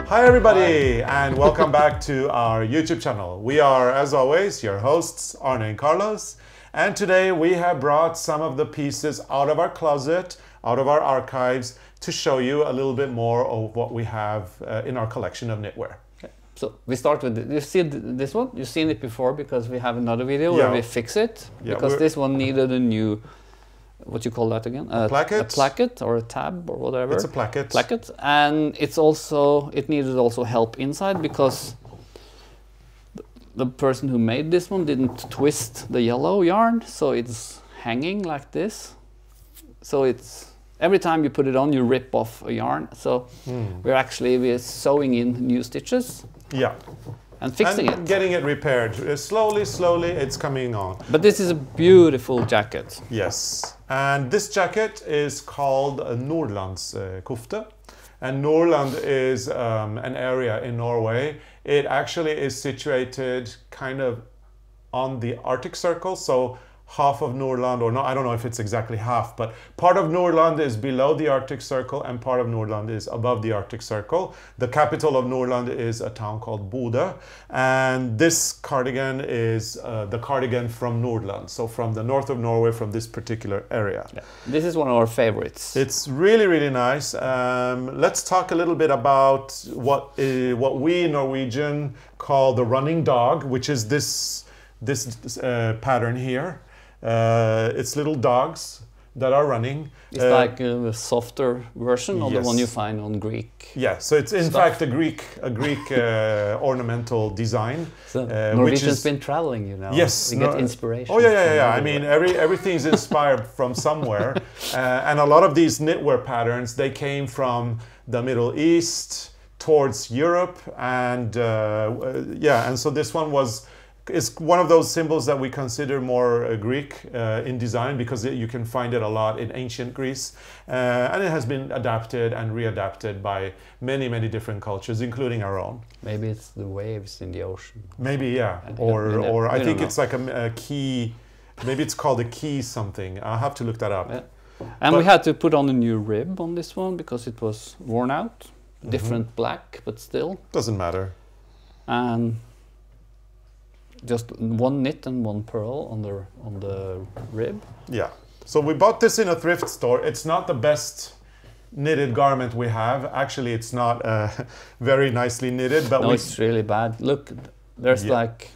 Hi everybody, and welcome back to our YouTube channel. We are, as always, your hosts, Arne and Carlos, and today we have brought some of the pieces out of our closet, out of our archives, to show you a little bit more of what we have in our collection of knitwear. Okay. So we start with, you see this one? You've seen it before because we have another video where we fix it, because this one needed a new, what you call that again? Placket? A placket or a tab or whatever. It's a placket. Placket. And it's also, it needed also help inside because the person who made this one didn't twist the yellow yarn, so it's hanging like this. So it's, every time you put it on, you rip off a yarn. So we're sewing in new stitches. Yeah. And fixing it. Getting it repaired. Slowly, it's coming on. But this is a beautiful jacket. Yes. And this jacket is called Nordlandskofte. And Nordland is an area in Norway. It actually is situated kind of on the Arctic Circle. So half of Nordland, or no, I don't know if it's exactly half, but part of Nordland is below the Arctic Circle and part of Nordland is above the Arctic Circle. The capital of Nordland is a town called Bodø, and this cardigan is the cardigan from Nordland, so from the north of Norway, from this particular area. Yeah. This is one of our favorites. It's really, really nice. Let's talk a little bit about what we Norwegian call the running dog, which is this pattern here. It's little dogs that are running. It's like a softer version of the one you find on Greek. Yeah, so it's in fact a Greek ornamental design. So Norwegians been traveling, you know. Yes, we get inspiration. Oh yeah. I mean, everything's inspired from somewhere, and a lot of these knitwear patterns, they came from the Middle East towards Europe, and and so this one is one of those symbols that we consider more Greek in design, because you can find it a lot in ancient Greece, and it has been adapted and readapted by many different cultures, including our own. Maybe it's the waves in the ocean. Maybe, yeah, or I think it's like a key. Maybe it's called a key something. I'll have to look that up. Yeah. And we had to put on a new rib on this one because it was worn out. Different black, but still doesn't matter. And just one knit and one purl on the rib. Yeah. So we bought this in a thrift store. It's not the best knitted garment we have. Actually, it's not very nicely knitted, but it's really bad. Look, there's like.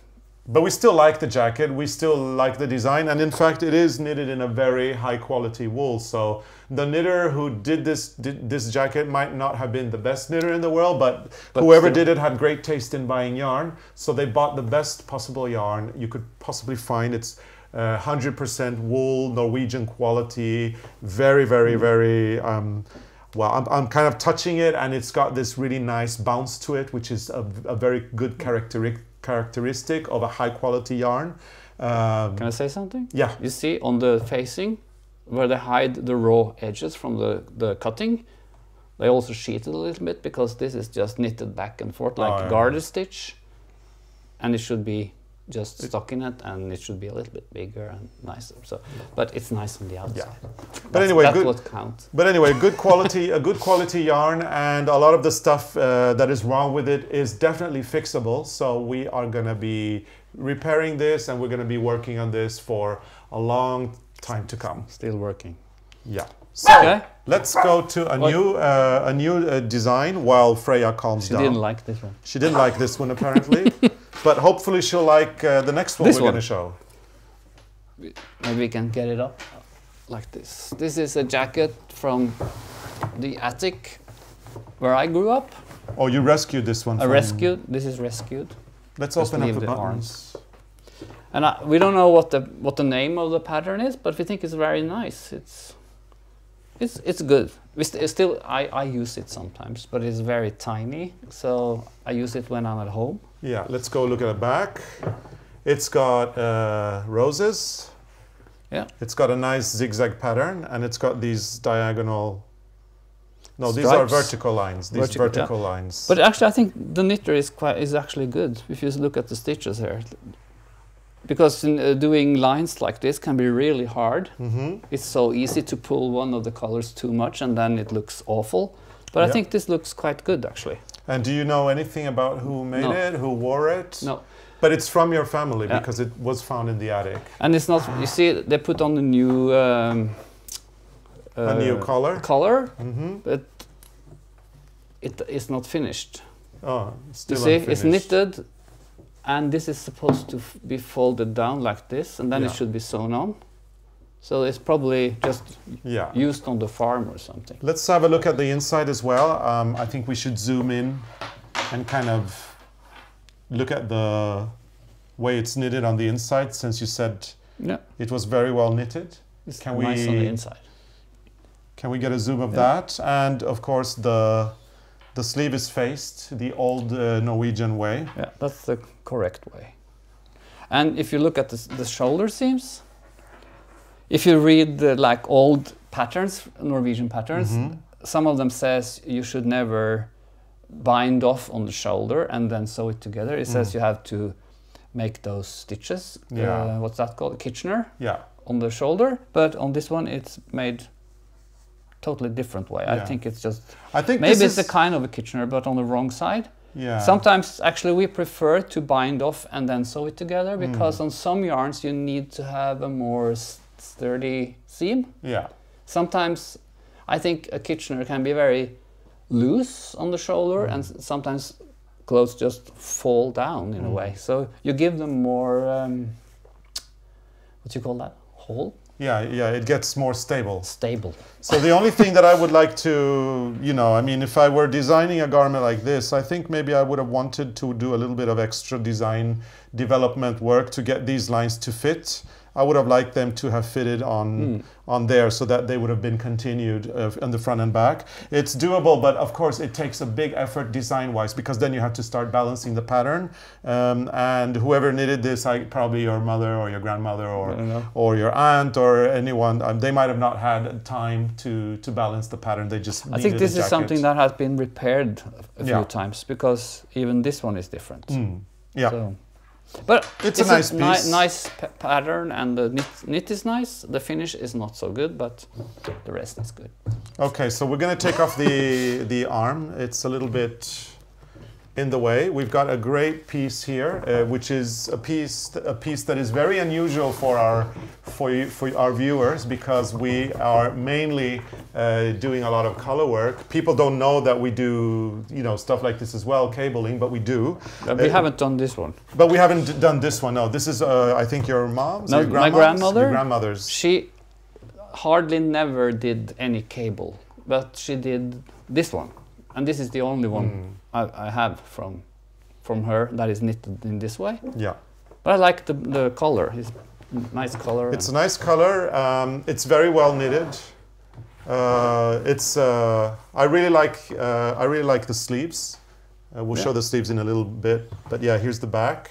But we still like the jacket. We still like the design, and in fact, it is knitted in a very high quality wool. So the knitter who did this jacket might not have been the best knitter in the world, but whoever did it had great taste in buying yarn. So they bought the best possible yarn you could possibly find. It's 100% wool, Norwegian quality, very. Well, I'm kind of touching it, and it's got this really nice bounce to it, which is a very good characteristic of a high quality yarn. Can I say something? Yeah. You see on the facing where they hide the raw edges from the cutting, they also sheet it a little bit because this is just knitted back and forth like garter stitch, and it should be just stockinette, and it should be a little bit bigger and nicer. So, but it's nice on the outside. Yeah. But anyway, that's what counts. But anyway, good quality, a good quality yarn, and a lot of the stuff that is wrong with it is definitely fixable. So we are going to be repairing this, and we're going to be working on this for a long time to come. Still working. Yeah. So let's go to a new design while Freya calms down. She didn't like this one. She didn't like this one apparently. But hopefully she'll like the next one we're going to show. Maybe we can get it up like this. This is a jacket from the attic where I grew up. Oh, you rescued this one? This is rescued. Let's open up the buttons. And we don't know what the name of the pattern is, but we think it's very nice. It's good. I use it sometimes, but it's very tiny, so I use it when I'm at home. Yeah, let's go look at the back. It's got roses. Yeah. It's got a nice zigzag pattern, and it's got these diagonal. No, stripes. These are vertical lines. These vertical lines. But actually, I think the knitter is actually good if you look at the stitches here. Because doing lines like this can be really hard. It's so easy to pull one of the colors too much and then it looks awful. But I think this looks quite good actually. And do you know anything about who made it, who wore it? No. But it's from your family because it was found in the attic. And it's not, you see, they put on a new... a new collar? But it is not finished. Oh, still you see, unfinished. it's knitted, and this is supposed to be folded down like this, and then it should be sewn on. So it's probably just used on the farm or something. Let's have a look at the inside as well. I think we should zoom in and kind of look at the way it's knitted on the inside, since you said it was very well knitted. It's nice on the inside. Can we get a zoom of that? And of course the sleeve is faced the old Norwegian way. Yeah, that's the correct way. And if you look at the shoulder seams, if you read like old patterns, Norwegian patterns, some of them says you should never bind off on the shoulder and then sew it together. It says you have to make those stitches. What's that called? Kitchener. Yeah. On the shoulder, but on this one it's made totally different way. I think it's just. I think maybe it's a kind of a Kitchener, but on the wrong side. Yeah. Sometimes actually we prefer to bind off and then sew it together because on some yarns you need to have a more sturdy seam. Yeah. Sometimes I think a Kitchener can be very loose on the shoulder and sometimes clothes just fall down in a way. So you give them more, what do you call that? Hole? Yeah, it gets more stable. Stable. So the only thing that I would like to, I mean, if I were designing a garment like this, I think maybe I would have wanted to do a little bit of extra design development work to get these lines to fit. I would have liked them to have fitted on there so that they would have been continued on the front and back. It's doable, but of course it takes a big effort design-wise because then you have to start balancing the pattern. And whoever knitted this, probably your mother or your grandmother or your aunt or anyone, they might have not had time to balance the pattern. They just needed a jacket. I think this is something that has been repaired a few times because even this one is different. Yeah. So. But it's a nice piece. Nice pattern, and the knit is nice. The finish is not so good, but the rest is good. Okay, so we're going to take off the arm. It's a little bit in the way. We've got a great piece here, which is a piece that is very unusual for our viewers because we are mainly doing a lot of color work. People don't know that we do stuff like this as well, cabling, but we do. We haven't done this one. But we haven't done this one. No, this is I think your mom's. No, your my grandmother. Your grandmother's. She hardly never did any cable, but she did this one, and this is the only one I have from her that is knitted in this way. Yeah. But I like the color. It's nice color. It's a nice color. It's very well knitted. I really like the sleeves. We'll show the sleeves in a little bit. But yeah, here's the back.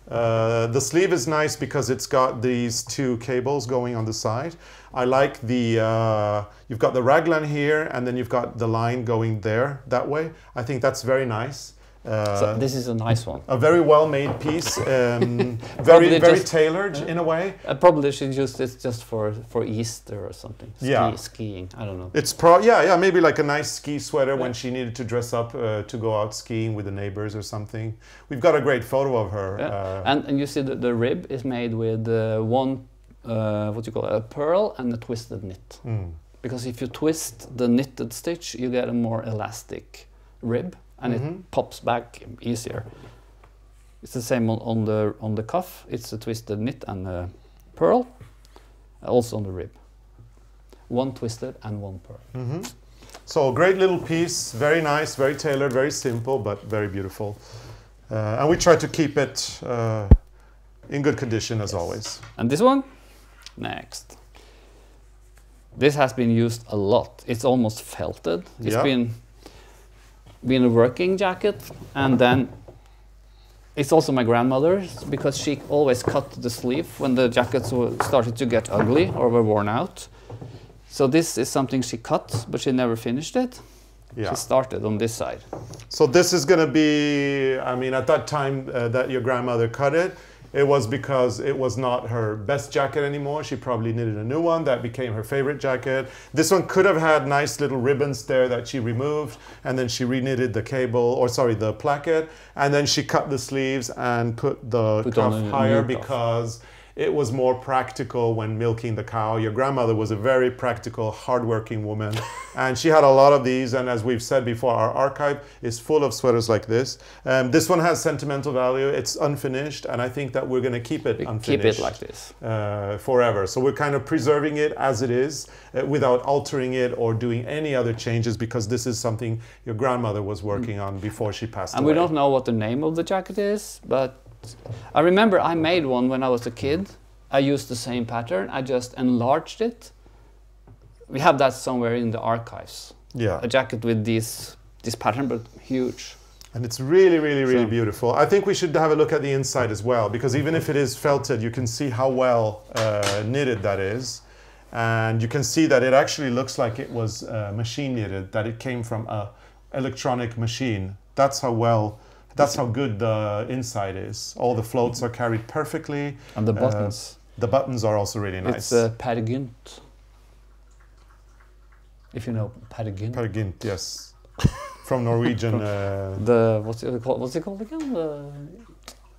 The sleeve is nice because it's got these two cables going on the side. I like you've got the raglan here and then you've got the line going there, that way. I think that's very nice. So this is a nice one. A very well-made piece, very tailored in a way. Probably she used it just for Easter or something. Skiing. I don't know. It's maybe like a nice ski sweater when she needed to dress up to go out skiing with the neighbors or something. We've got a great photo of her. And you see the rib is made with one a pearl and a twisted knit. Because if you twist the knitted stitch, you get a more elastic rib. And it pops back easier. It's the same on the cuff. It's a twisted knit and a pearl, also on the rib. One twisted and one pearl. So a great little piece, very nice, very tailored, very simple, but very beautiful. And we try to keep it in good condition as always. And this one, next. This has been used a lot. It's almost felted. It's been a working jacket, and then it's also my grandmother's because she always cut the sleeve when the jackets started to get ugly or were worn out. So this is something she cut, but she never finished it. She started on this side. So this is going to be, I mean, at that time that your grandmother cut it, It was because it was not her best jacket anymore. She probably knitted a new one that became her favorite jacket. This one could have had nice little ribbons there that she removed, and then she re-knitted the cable, or sorry, the placket, and then she cut the sleeves and put the cuff higher because it was more practical when milking the cow. Your grandmother was a very practical, hardworking woman, and she had a lot of these. And as we've said before, our archive is full of sweaters like this. This one has sentimental value. It's unfinished, and I think that we're going to keep it unfinished. Keep it like this forever. So we're kind of preserving it as it is, without altering it or doing any other changes, because this is something your grandmother was working on before she passed away. And we don't know what the name of the jacket is, but I remember I made one when I was a kid. I used the same pattern. I just enlarged it. We have that somewhere in the archives. Yeah. A jacket with this pattern, but huge. And it's really, really, really beautiful. I think we should have a look at the inside as well, because even if it is felted, you can see how well knitted that is. And you can see that it actually looks like it was machine knitted, that it came from an electronic machine. That's how good the inside is. All the floats are carried perfectly. And the buttons. The buttons are also really nice. It's Peer Gynt. If you know Peer Gynt. Peer Gynt, yes. From Norwegian. What's it called again?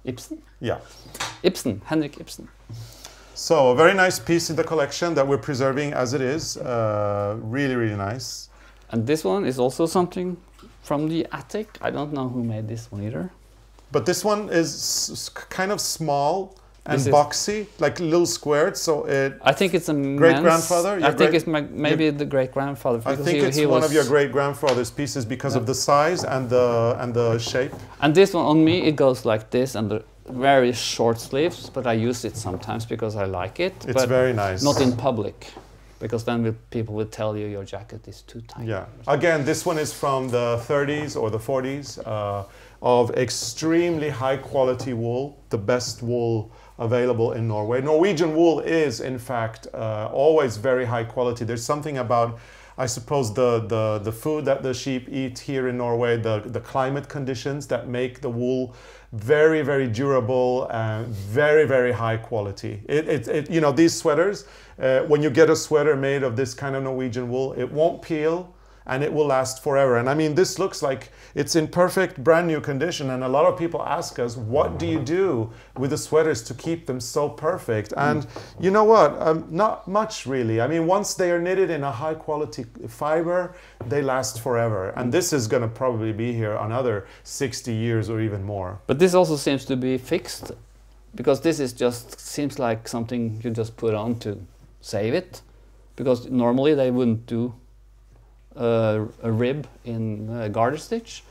Ibsen? Yeah. Ibsen, Henrik Ibsen. So a very nice piece in the collection that we're preserving as it is. Really, really nice. And this one is also something from the attic. I don't know who made this one either. But this one is kind of small and boxy, like little squared. So I think it's a great-grandfather. I think it's maybe the great-grandfather. I think it's one of your great-grandfather's pieces because of the size and the shape. And this one on me, it goes like this, and the very short sleeves. But I use it sometimes because I like it. It's very nice. Not in public, because then people will tell you your jacket is too tight. Yeah. Again, this one is from the 30s or the 40s of extremely high quality wool, the best wool available in Norway. Norwegian wool is, in fact, always very high quality. There's something about, I suppose, the food that the sheep eat here in Norway, the climate conditions that make the wool very, very durable and very, very high quality. You know, these sweaters, when you get a sweater made of this kind of Norwegian wool, it won't peel and it will last forever. And I mean, this looks like it's in perfect brand new condition. And a lot of people ask us, what do you do with the sweaters to keep them so perfect? And you know what? Not much really. I mean, once they are knitted in a high quality fiber, they last forever. And this is going to probably be here another 60 years or even more. But this also seems to be fixed, because this is just seems like something you just put on to save it, because normally they wouldn't do a rib in garter stitch.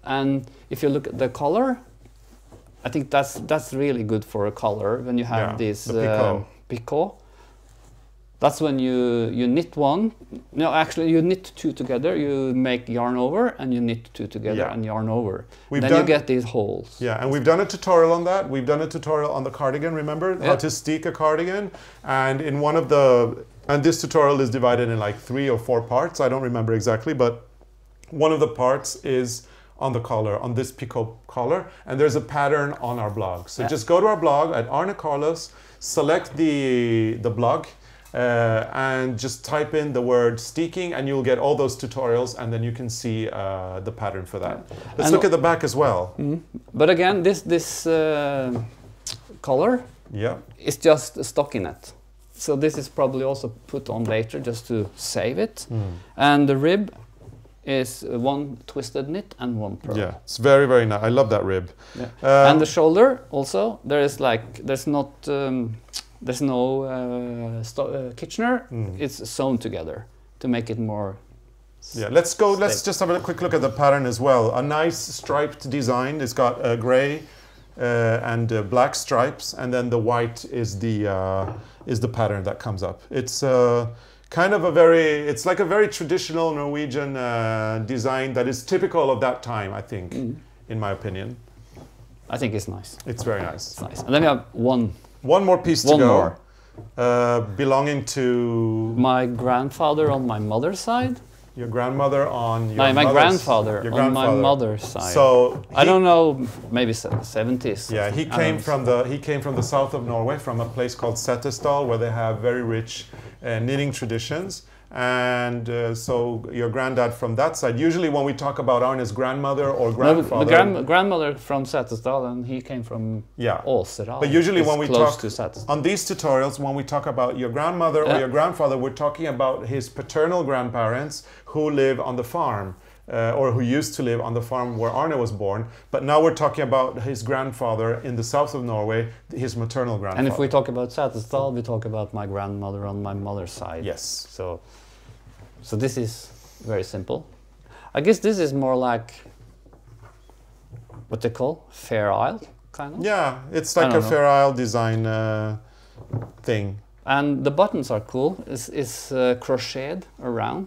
And if you look at the color, I think that's really good for a color when you have this picot. That's when you knit one. No, actually you knit two together. You make yarn over and you knit two together and yarn over. Then you get these holes. Yeah, and we've done a tutorial on that. We've done a tutorial on the cardigan, remember? How to steek a cardigan. And in one of the, and this tutorial is divided in like 3 or 4 parts. I don't remember exactly, but one of the parts is on the collar, on this picot collar, and there's a pattern on our blog. So just go to our blog at ARNE CARLOS, select the blog, and just type in the word steeking and you'll get all those tutorials, and then you can see the pattern for that. Let's look at the back as well. But again, this collar is just a stockinette. So this is probably also put on later just to save it. And the rib is one twisted knit and one purl. Yeah, it's very, very nice. I love that rib. And the shoulder also, there's no Kitchener. It's sewn together to make it more. Yeah, let's just have a quick look at the pattern as well. A nice striped design. It's got a gray and black stripes, and then the white is the pattern that comes up. It's kind of it's like a very traditional Norwegian design that is typical of that time, I think, in my opinion. I think it's nice. It's very nice. It's nice. And then we have one more piece to go, belonging to my grandfather on my mother's side. Your grandmother on your my grandfather your on my mother's side. So I don't know, maybe 70s. Yeah, he came from the south of Norway, from a place called Setesdal, where they have very rich knitting traditions. And so your granddad from that side. Usually when we talk about Arne's grandmother or grandfather, the grandmother from Setesdal, and he came from Åseral. But usually when we talk to on these tutorials, when we talk about your grandmother or your grandfather, we're talking about his paternal grandparents who live on the farm. Or who used to live on the farm where Arne was born. But now we're talking about his grandfather in the south of Norway, his maternal grandfather. And if we talk about Setesdal, we talk about my grandmother on my mother's side. Yes. So this is very simple. I guess this is more like what they call Fair Isle, kind of. Yeah, it's like a Fair Isle design thing. And the buttons are cool. It's crocheted around.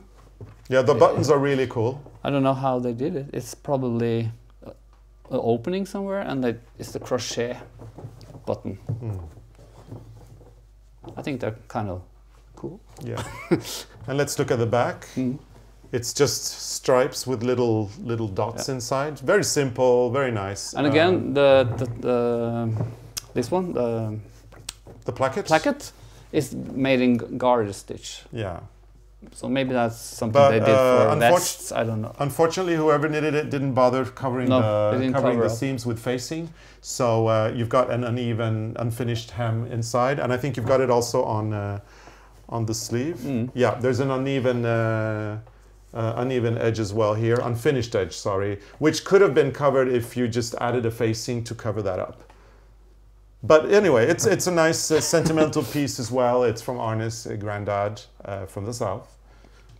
Yeah, the buttons are really cool. I don't know how they did it. It's probably an opening somewhere, and it's the crochet button. I think they're kind of cool. Yeah. And let's look at the back. It's just stripes with little dots inside. Very simple, very nice. And again, this one, the placket is made in garter stitch. Yeah. So maybe that's something they did for vests. I don't know. Unfortunately, whoever knitted it didn't bother covering the seams with facing. So you've got an uneven, unfinished hem inside, and I think you've got it also on the sleeve. Yeah, there's an uneven edge as well here, unfinished edge, sorry, which could have been covered if you just added a facing to cover that up. But anyway, it's a nice sentimental piece as well. It's from Arne's granddad from the south.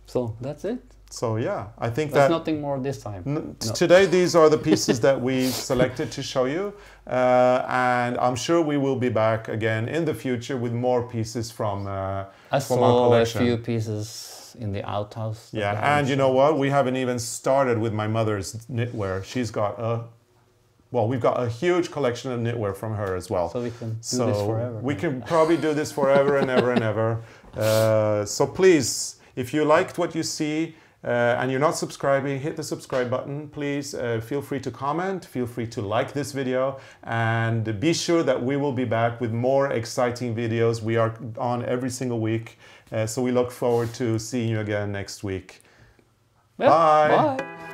So that's it. So yeah, I think there's nothing more this time. Today, these are the pieces that we selected to show you, and I'm sure we will be back again in the future with more pieces from our collection. A few pieces in the outhouse. Yeah, and you know what? We haven't even started with my mother's knitwear. She's got we've got a huge collection of knitwear from her as well. So we can do this forever. We can probably do this forever and ever and ever. So please, if you liked what you see and you're not subscribing, hit the subscribe button. Please feel free to comment, feel free to like this video, and be sure that we will be back with more exciting videos. We are on every single week. So we look forward to seeing you again next week. Yeah, bye. Bye.